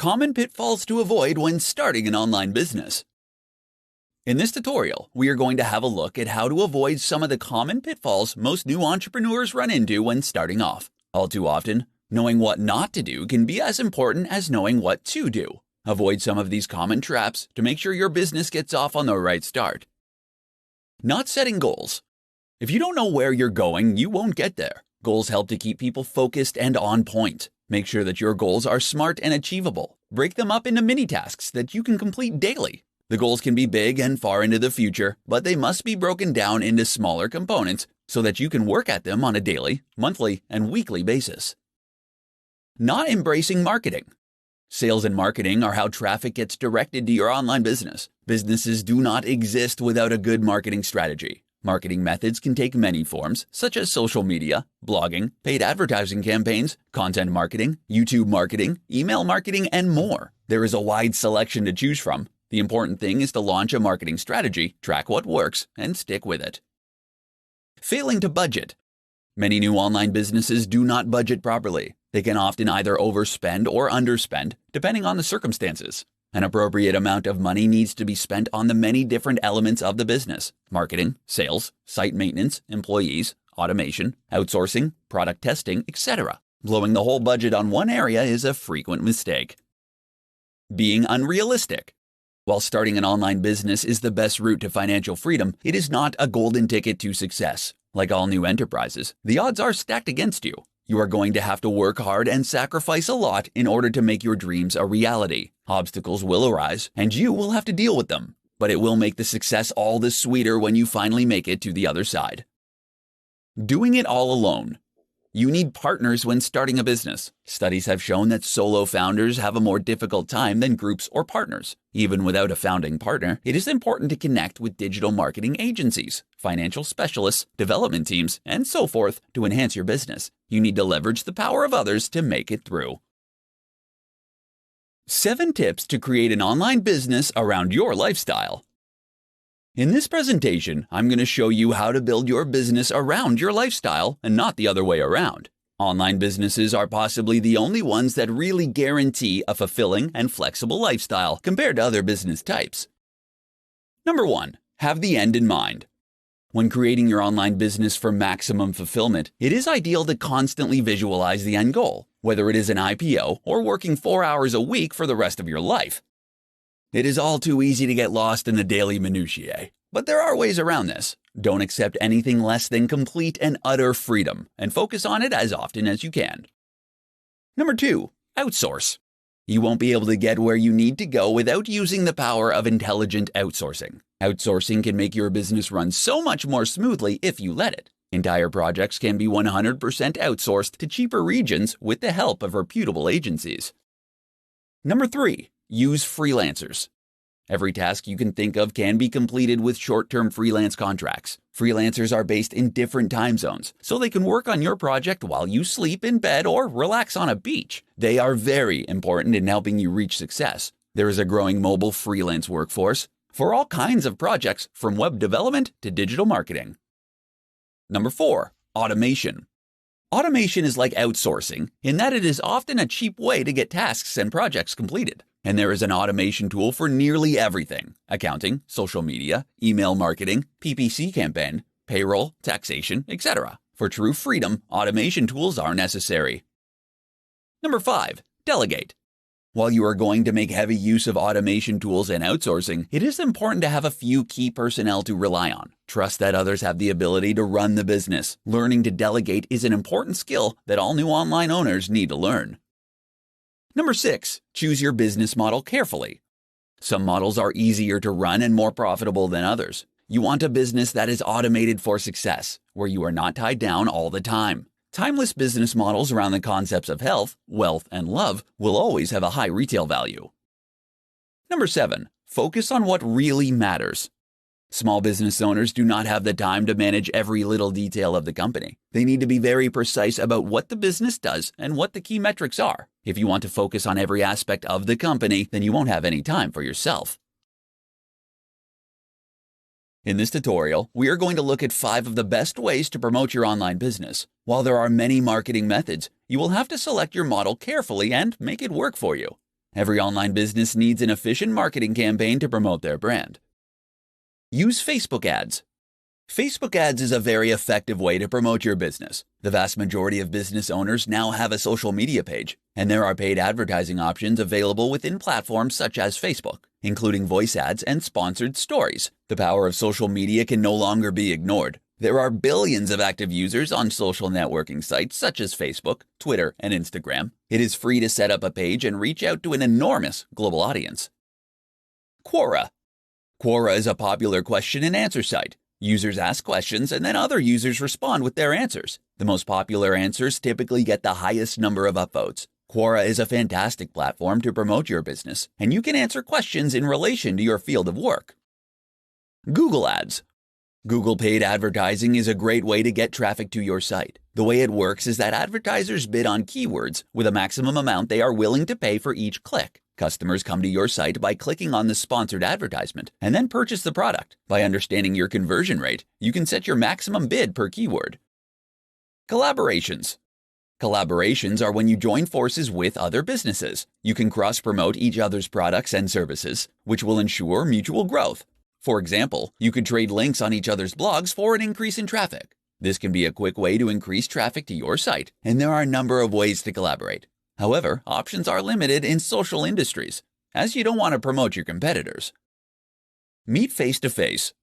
Common pitfalls to avoid when starting an online business. In this tutorial, we are going to have a look at how to avoid some of the common pitfalls most new entrepreneurs run into when starting off. All too often, knowing what not to do can be as important as knowing what to do. Avoid some of these common traps to make sure your business gets off on the right start. Not setting goals. If you don't know where you're going, you won't get there. Goals help to keep people focused and on point. Make sure that your goals are smart and achievable. Break them up into mini tasks that you can complete daily. The goals can be big and far into the future, but they must be broken down into smaller components so that you can work at them on a daily, monthly, and weekly basis. Not embracing marketing. Sales and marketing are how traffic gets directed to your online business. Businesses do not exist without a good marketing strategy. Marketing methods can take many forms, such as social media, blogging, paid advertising campaigns, content marketing, YouTube marketing, email marketing, and more. There is a wide selection to choose from. The important thing is to launch a marketing strategy, track what works, and stick with it. Failing to budget. Many new online businesses do not budget properly. They can often either overspend or underspend, depending on the circumstances. An appropriate amount of money needs to be spent on the many different elements of the business: marketing, sales, site maintenance, employees, automation, outsourcing, product testing, etc. Blowing the whole budget on one area is a frequent mistake. Being unrealistic. While starting an online business is the best route to financial freedom, it is not a golden ticket to success. Like all new enterprises, the odds are stacked against you. You are going to have to work hard and sacrifice a lot in order to make your dreams a reality. Obstacles will arise, and you will have to deal with them. But it will make the success all the sweeter when you finally make it to the other side. Doing it all alone. You need partners when starting a business. Studies have shown that solo founders have a more difficult time than groups or partners. Even without a founding partner, it is important to connect with digital marketing agencies, financial specialists, development teams, and so forth to enhance your business. You need to leverage the power of others to make it through. 7 tips to create an online business around your lifestyle. In this presentation, I'm going to show you how to build your business around your lifestyle and not the other way around. Online businesses are possibly the only ones that really guarantee a fulfilling and flexible lifestyle compared to other business types. Number 1. Have the end in mind. When creating your online business for maximum fulfillment, it is ideal to constantly visualize the end goal, whether it is an IPO or working 4 hours a week for the rest of your life. It is all too easy to get lost in the daily minutiae, but there are ways around this. Don't accept anything less than complete and utter freedom, and focus on it as often as you can. Number 2. Outsource. You won't be able to get where you need to go without using the power of intelligent outsourcing. Outsourcing can make your business run so much more smoothly if you let it. Entire projects can be 100% outsourced to cheaper regions with the help of reputable agencies. Number 3. Use freelancers. Every task you can think of can be completed with short-term freelance contracts. Freelancers are based in different time zones, so they can work on your project while you sleep in bed or relax on a beach. They are very important in helping you reach success. There is a growing mobile freelance workforce for all kinds of projects, from web development to digital marketing. Number 4. Automation. Automation is like outsourcing in that it is often a cheap way to get tasks and projects completed. And there is an automation tool for nearly everything: accounting, social media, email marketing, PPC campaign, payroll, taxation, etc. For true freedom, automation tools are necessary. Number 5. Delegate. While you are going to make heavy use of automation tools and outsourcing, it is important to have a few key personnel to rely on. Trust that others have the ability to run the business. Learning to delegate is an important skill that all new online owners need to learn. Number 6. Choose your business model carefully. Some models are easier to run and more profitable than others. You want a business that is automated for success, where you are not tied down all the time. Timeless business models around the concepts of health, wealth, and love will always have a high retail value. Number 7. Focus on what really matters. Small business owners do not have the time to manage every little detail of the company. They need to be very precise about what the business does and what the key metrics are. If you want to focus on every aspect of the company, then you won't have any time for yourself. In this tutorial, we are going to look at 5 of the best ways to promote your online business. While there are many marketing methods, you will have to select your model carefully and make it work for you. Every online business needs an efficient marketing campaign to promote their brand. Use Facebook ads. Facebook ads is a very effective way to promote your business. The vast majority of business owners now have a social media page, and there are paid advertising options available within platforms such as Facebook, including voice ads and sponsored stories. The power of social media can no longer be ignored. There are billions of active users on social networking sites such as Facebook, Twitter, and Instagram. It is free to set up a page and reach out to an enormous global audience. Quora. Quora is a popular question and answer site. Users ask questions and then other users respond with their answers. The most popular answers typically get the highest number of upvotes. Quora is a fantastic platform to promote your business, and you can answer questions in relation to your field of work. Google Ads. Google paid advertising is a great way to get traffic to your site. The way it works is that advertisers bid on keywords with a maximum amount they are willing to pay for each click. Customers come to your site by clicking on the sponsored advertisement and then purchase the product. By understanding your conversion rate, you can set your maximum bid per keyword. Collaborations. Collaborations are when you join forces with other businesses. You can cross-promote each other's products and services, which will ensure mutual growth. For example, you could trade links on each other's blogs for an increase in traffic. This can be a quick way to increase traffic to your site, and there are a number of ways to collaborate. However, options are limited in social industries, as you don't want to promote your competitors. Meet face-to-face.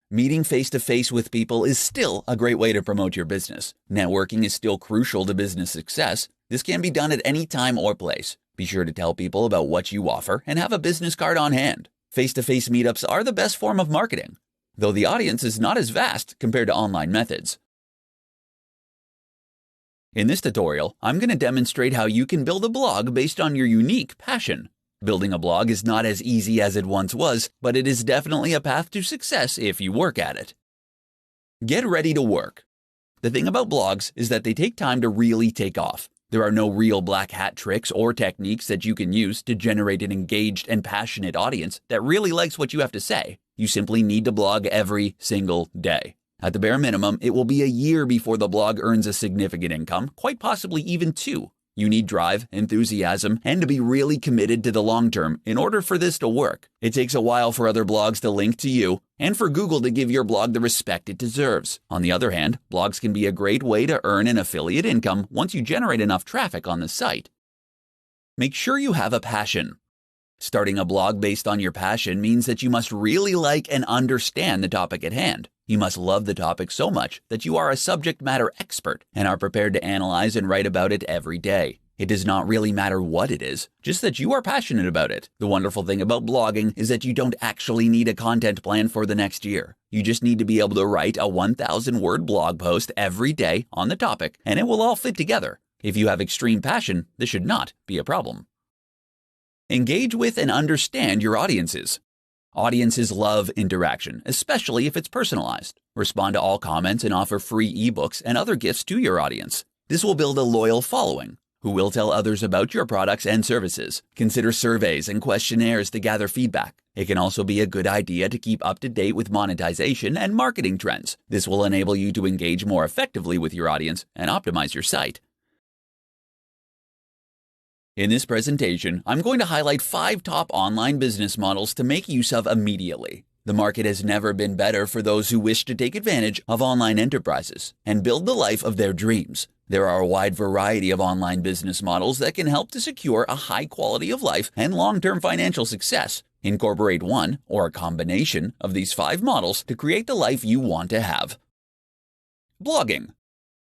Meeting face-to-face with people is still a great way to promote your business. Networking is still crucial to business success. This can be done at any time or place. Be sure to tell people about what you offer and have a business card on hand. Face-to-face meetups are the best form of marketing, though the audience is not as vast compared to online methods. In this tutorial, I'm going to demonstrate how you can build a blog based on your unique passion. Building a blog is not as easy as it once was, but it is definitely a path to success if you work at it. Get ready to work. The thing about blogs is that they take time to really take off. There are no real black hat tricks or techniques that you can use to generate an engaged and passionate audience that really likes what you have to say. You simply need to blog every single day. At the bare minimum, it will be a year before the blog earns a significant income, quite possibly even 2. You need drive, enthusiasm, and to be really committed to the long term in order for this to work. It takes a while for other blogs to link to you and for Google to give your blog the respect it deserves. On the other hand, blogs can be a great way to earn an affiliate income once you generate enough traffic on the site. Make sure you have a passion. Starting a blog based on your passion means that you must really like and understand the topic at hand. You must love the topic so much that you are a subject matter expert and are prepared to analyze and write about it every day. It does not really matter what it is, just that you are passionate about it. The wonderful thing about blogging is that you don't actually need a content plan for the next year. You just need to be able to write a 1,000-word blog post every day on the topic, and it will all fit together. If you have extreme passion, this should not be a problem. Engage with and understand your audiences. Audiences love interaction, especially if it's personalized. Respond to all comments and offer free ebooks and other gifts to your audience. This will build a loyal following, who will tell others about your products and services. Consider surveys and questionnaires to gather feedback. It can also be a good idea to keep up to date with monetization and marketing trends. This will enable you to engage more effectively with your audience and optimize your site. In this presentation, I'm going to highlight 5 top online business models to make use of immediately. The market has never been better for those who wish to take advantage of online enterprises and build the life of their dreams. There are a wide variety of online business models that can help to secure a high quality of life and long-term financial success. Incorporate one or a combination of these 5 models to create the life you want to have. Blogging.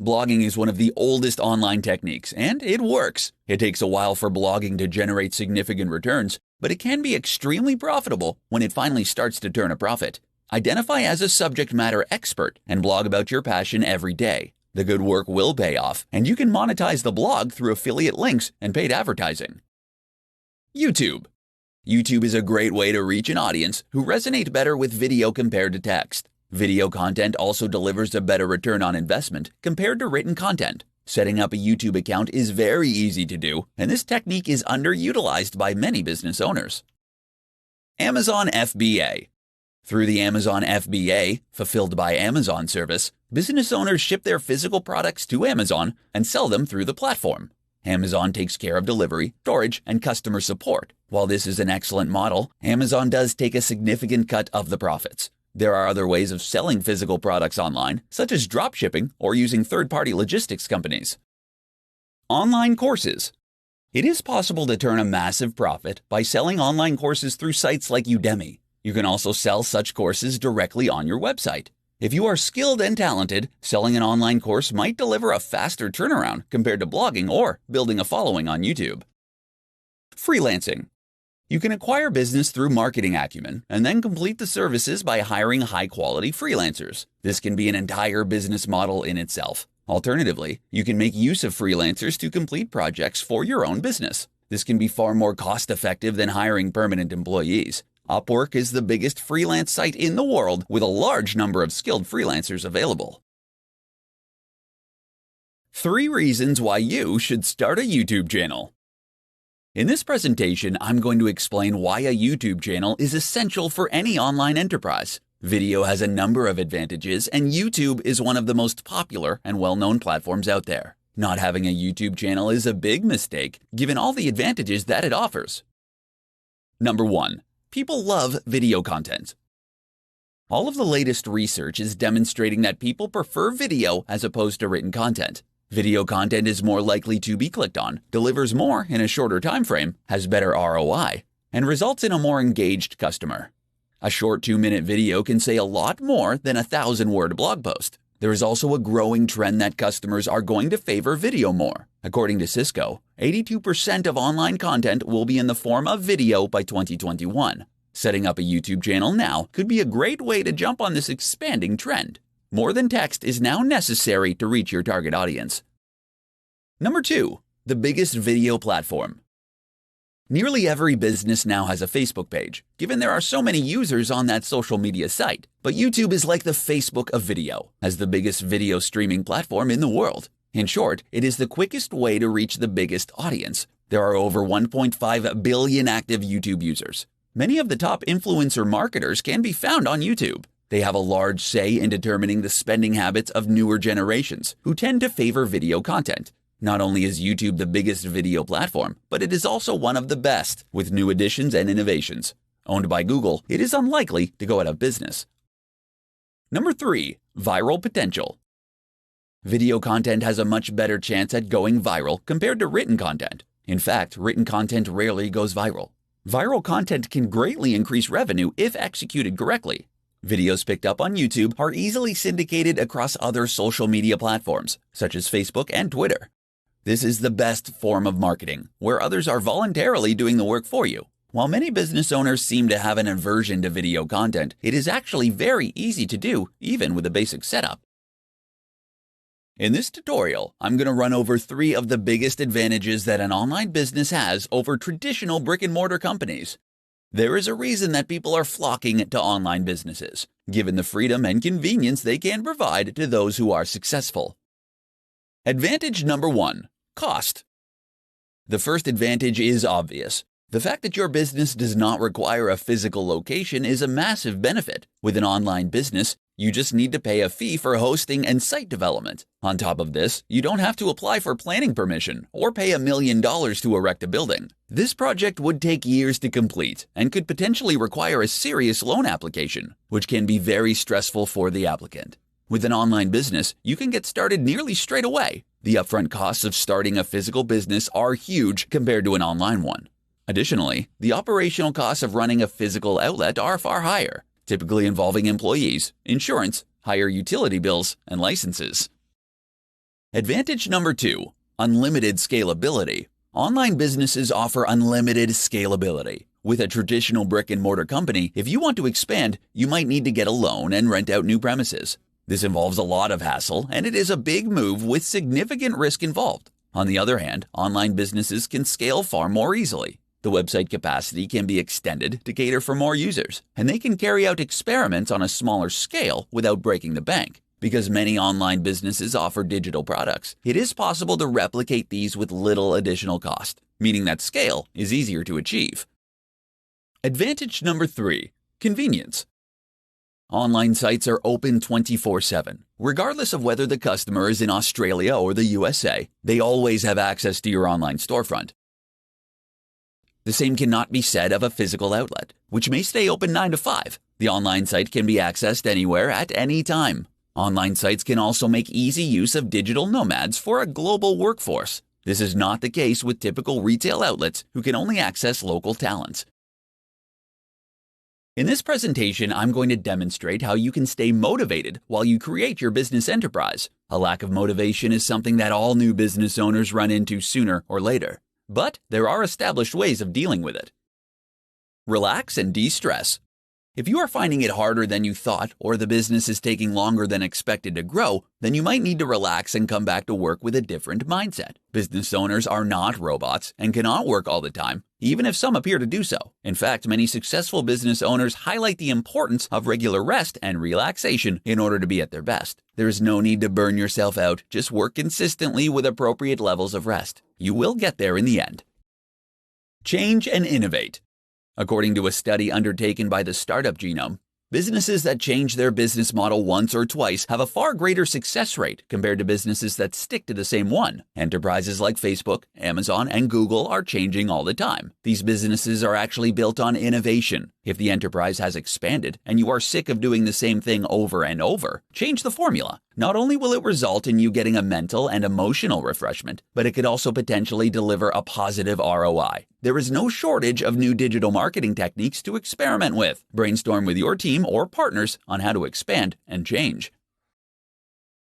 Blogging is one of the oldest online techniques, and it works. It takes a while for blogging to generate significant returns, but it can be extremely profitable when it finally starts to turn a profit. Identify as a subject matter expert and blog about your passion every day. The good work will pay off, and you can monetize the blog through affiliate links and paid advertising. YouTube. YouTube is a great way to reach an audience who resonate better with video compared to text. Video content also delivers a better return on investment compared to written content. Setting up a YouTube account is very easy to do, and this technique is underutilized by many business owners. Amazon FBA. Through the Amazon FBA, Fulfilled by Amazon service, business owners ship their physical products to Amazon and sell them through the platform. Amazon takes care of delivery, storage, and customer support. While this is an excellent model, Amazon does take a significant cut of the profits. There are other ways of selling physical products online, such as dropshipping or using third-party logistics companies. Online courses. It is possible to turn a massive profit by selling online courses through sites like Udemy. You can also sell such courses directly on your website. If you are skilled and talented, selling an online course might deliver a faster turnaround compared to blogging or building a following on YouTube. Freelancing. You can acquire business through marketing acumen and then complete the services by hiring high-quality freelancers. This can be an entire business model in itself. Alternatively, you can make use of freelancers to complete projects for your own business. This can be far more cost-effective than hiring permanent employees. Upwork is the biggest freelance site in the world with a large number of skilled freelancers available. 3 reasons why you should start a YouTube channel. In this presentation, I'm going to explain why a YouTube channel is essential for any online enterprise. Video has a number of advantages, and YouTube is one of the most popular and well-known platforms out there. Not having a YouTube channel is a big mistake, given all the advantages that it offers. Number 1. People love video content. All of the latest research is demonstrating that people prefer video as opposed to written content. Video content is more likely to be clicked on, delivers more in a shorter time frame, has better ROI, and results in a more engaged customer. A short 2-minute video can say a lot more than a 1,000-word blog post. There is also a growing trend that customers are going to favor video more. According to Cisco, 82% of online content will be in the form of video by 2021. Setting up a YouTube channel now could be a great way to jump on this expanding trend. More than text is now necessary to reach your target audience. Number 2. The biggest video platform. Nearly every business now has a Facebook page, given there are so many users on that social media site. But YouTube is like the Facebook of video, as the biggest video streaming platform in the world. In short, it is the quickest way to reach the biggest audience. There are over 1.5 billion active YouTube users. Many of the top influencer marketers can be found on YouTube. They have a large say in determining the spending habits of newer generations, who tend to favor video content. Not only is YouTube the biggest video platform, but it is also one of the best, with new additions and innovations. Owned by Google, it is unlikely to go out of business. Number 3. Viral potential. Video content has a much better chance at going viral compared to written content. In fact, written content rarely goes viral. Viral content can greatly increase revenue if executed correctly. Videos picked up on YouTube are easily syndicated across other social media platforms, such as Facebook and Twitter. This is the best form of marketing, where others are voluntarily doing the work for you. While many business owners seem to have an aversion to video content, it is actually very easy to do, even with a basic setup. In this tutorial, I'm going to run over 3 of the biggest advantages that an online business has over traditional brick-and-mortar companies. There is a reason that people are flocking to online businesses, given the freedom and convenience they can provide to those who are successful. Advantage number 1. Cost. The first advantage is obvious. The fact that your business does not require a physical location is a massive benefit. With an online business, you just need to pay a fee for hosting and site development. On top of this, you don't have to apply for planning permission or pay $1 million to erect a building. This project would take years to complete and could potentially require a serious loan application, which can be very stressful for the applicant. With an online business, you can get started nearly straight away. The upfront costs of starting a physical business are huge compared to an online one. Additionally, the operational costs of running a physical outlet are far higher, typically involving employees, insurance, higher utility bills, and licenses. Advantage number 2. Unlimited scalability. Online businesses offer unlimited scalability. With a traditional brick-and-mortar company, if you want to expand, you might need to get a loan and rent out new premises. This involves a lot of hassle, and it is a big move with significant risk involved. On the other hand, online businesses can scale far more easily. The website capacity can be extended to cater for more users, and they can carry out experiments on a smaller scale without breaking the bank. Because many online businesses offer digital products, it is possible to replicate these with little additional cost, meaning that scale is easier to achieve. Advantage number 3. Convenience. Online sites are open 24/7. Regardless of whether the customer is in Australia or the USA, they always have access to your online storefront. The same cannot be said of a physical outlet, which may stay open 9 to 5. The online site can be accessed anywhere at any time. Online sites can also make easy use of digital nomads for a global workforce. This is not the case with typical retail outlets who can only access local talents. In this presentation, I'm going to demonstrate how you can stay motivated while you create your business enterprise. A lack of motivation is something that all new business owners run into sooner or later, but there are established ways of dealing with it. Relax and de-stress. If you are finding it harder than you thought, or the business is taking longer than expected to grow, then you might need to relax and come back to work with a different mindset. Business owners are not robots and cannot work all the time, even if some appear to do so. In fact, many successful business owners highlight the importance of regular rest and relaxation in order to be at their best. There is no need to burn yourself out, just work consistently with appropriate levels of rest. You will get there in the end. Change and innovate. According to a study undertaken by the Startup Genome, businesses that change their business model once or twice have a far greater success rate compared to businesses that stick to the same one. Enterprises like Facebook, Amazon, and Google are changing all the time. These businesses are actually built on innovation. If the enterprise has expanded and you are sick of doing the same thing over and over, change the formula. Not only will it result in you getting a mental and emotional refreshment, but it could also potentially deliver a positive ROI. There is no shortage of new digital marketing techniques to experiment with. Brainstorm with your team or partners on how to expand and change.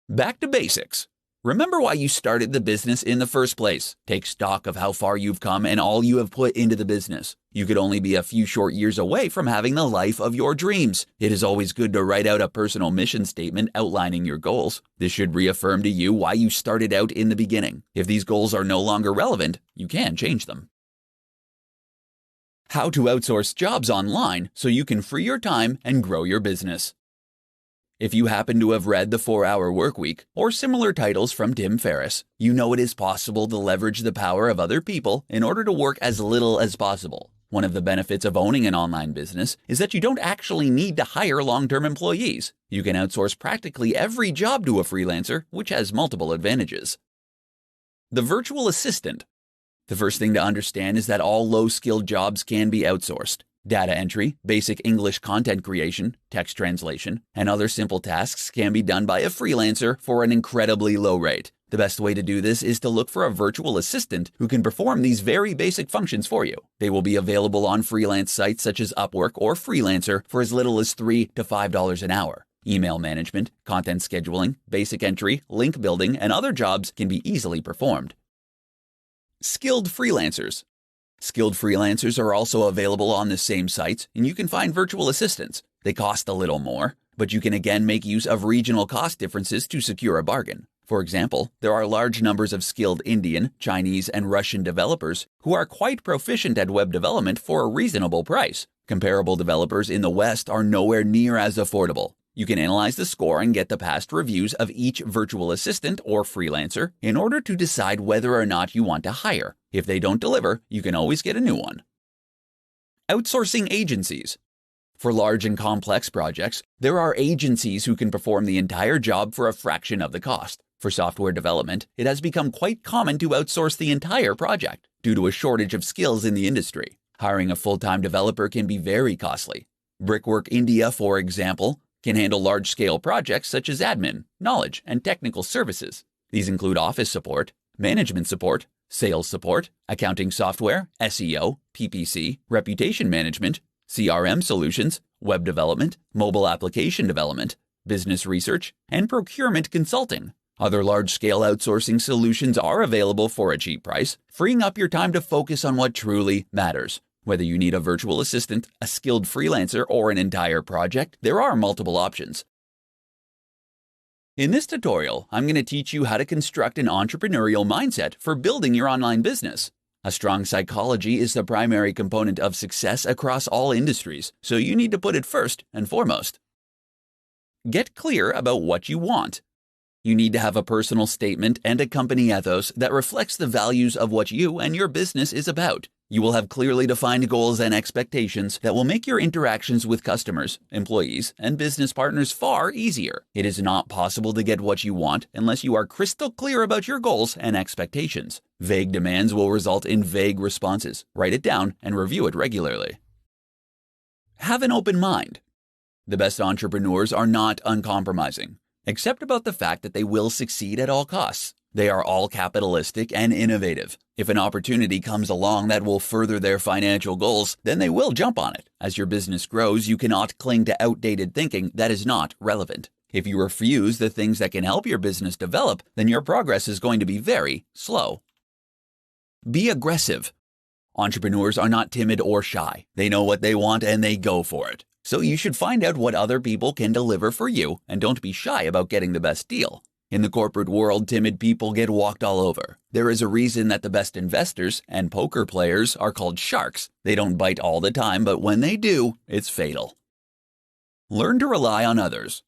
Back to basics. Remember why you started the business in the first place. Take stock of how far you've come and all you have put into the business. You could only be a few short years away from having the life of your dreams. It is always good to write out a personal mission statement outlining your goals. This should reaffirm to you why you started out in the beginning. If these goals are no longer relevant, you can change them. How to outsource jobs online so you can free your time and grow your business. If you happen to have read The 4-Hour Workweek or similar titles from Tim Ferriss, you know it is possible to leverage the power of other people in order to work as little as possible. One of the benefits of owning an online business is that you don't actually need to hire long-term employees. You can outsource practically every job to a freelancer, which has multiple advantages. The virtual assistant. The first thing to understand is that all low-skilled jobs can be outsourced. Data entry, basic English content creation, text translation, and other simple tasks can be done by a freelancer for an incredibly low rate. The best way to do this is to look for a virtual assistant who can perform these very basic functions for you. They will be available on freelance sites such as Upwork or Freelancer for as little as $3 to $5 an hour. Email management, content scheduling, basic entry, link building, and other jobs can be easily performed. Skilled freelancers. Skilled freelancers are also available on the same sites, and you can find virtual assistants. They cost a little more, but you can again make use of regional cost differences to secure a bargain. For example, there are large numbers of skilled Indian, Chinese, and Russian developers who are quite proficient at web development for a reasonable price. Comparable developers in the West are nowhere near as affordable. You can analyze the score and get the past reviews of each virtual assistant or freelancer in order to decide whether or not you want to hire. If they don't deliver, you can always get a new one. Outsourcing agencies. For large and complex projects, there are agencies who can perform the entire job for a fraction of the cost. For software development, it has become quite common to outsource the entire project due to a shortage of skills in the industry. Hiring a full-time developer can be very costly. Brickwork India, for example, can handle large-scale projects such as admin, knowledge, and technical services. These include office support, management support, sales support, accounting software, SEO, PPC, reputation management, CRM solutions, web development, mobile application development, business research, and procurement consulting. Other large-scale outsourcing solutions are available for a cheap price, freeing up your time to focus on what truly matters. Whether you need a virtual assistant, a skilled freelancer, or an entire project, there are multiple options. In this tutorial, I'm going to teach you how to construct an entrepreneurial mindset for building your online business. A strong psychology is the primary component of success across all industries, so you need to put it first and foremost. Get clear about what you want. You need to have a personal statement and a company ethos that reflects the values of what you and your business is about. You will have clearly defined goals and expectations that will make your interactions with customers, employees, and business partners far easier. It is not possible to get what you want unless you are crystal clear about your goals and expectations. Vague demands will result in vague responses. Write it down and review it regularly. Have an open mind. The best entrepreneurs are not uncompromising, except about the fact that they will succeed at all costs. They are all capitalistic and innovative. If an opportunity comes along that will further their financial goals, then they will jump on it. As your business grows, you cannot cling to outdated thinking that is not relevant. If you refuse the things that can help your business develop, then your progress is going to be very slow. Be aggressive. Entrepreneurs are not timid or shy. They know what they want and they go for it. So you should find out what other people can deliver for you and don't be shy about getting the best deal. In the corporate world, timid people get walked all over. There is a reason that the best investors and poker players are called sharks. They don't bite all the time, but when they do, it's fatal. Learn to rely on others.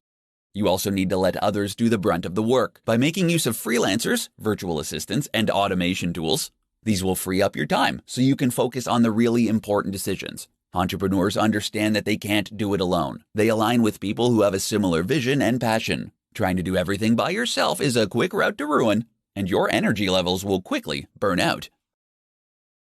You also need to let others do the brunt of the work by making use of freelancers, virtual assistants, and automation tools. These will free up your time so you can focus on the really important decisions. Entrepreneurs understand that they can't do it alone. They align with people who have a similar vision and passion. Trying to do everything by yourself is a quick route to ruin, and your energy levels will quickly burn out.